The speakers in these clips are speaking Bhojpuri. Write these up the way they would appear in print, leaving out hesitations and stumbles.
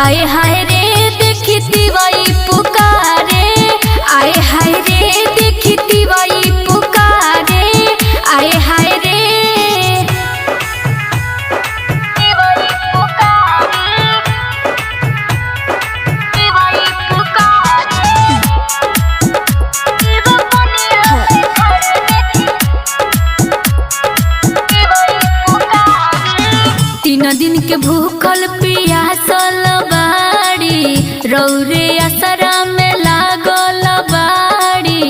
आए हाय रे देखती वही पुकारे, आए हाय रे देखती वही पुकारे, आए हाय रे तीन दिन के भूखल पियासल बाड़ी, रौरे असरा में लागल बाड़ी।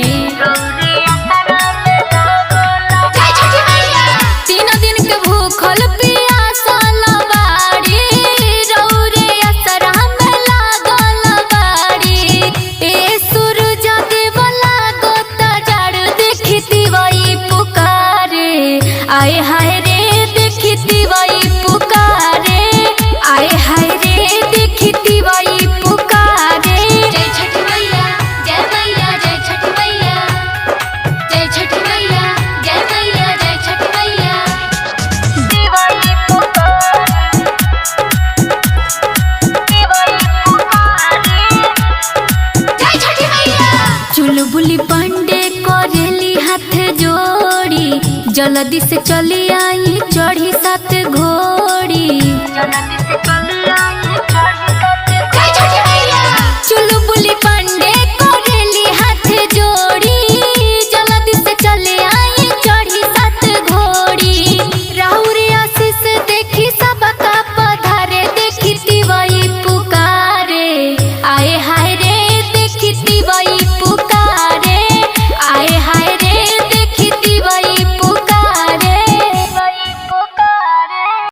तीन दिन के भूखल पियासल बाड़ी, रौरे असरा में लागल बाड़ी। ए सूरज देव लागत जाड़ देखती वही पुकारे, आए हाय रे देखती वही पुकारे, आए हाय रे देखती वही पुकारे। जय छठ मैया जय मैया जय छठ मैया, जय छठ मैया जय मैया जय छठ मैया। देवई पुकारे, देवई पुकारे, जय छठ मैया। चुलबुली पांडे करेली हाथ जोड़ी, जल्दी से चली आई चढ़ी सात घोड़ी, जल्दी से चली आई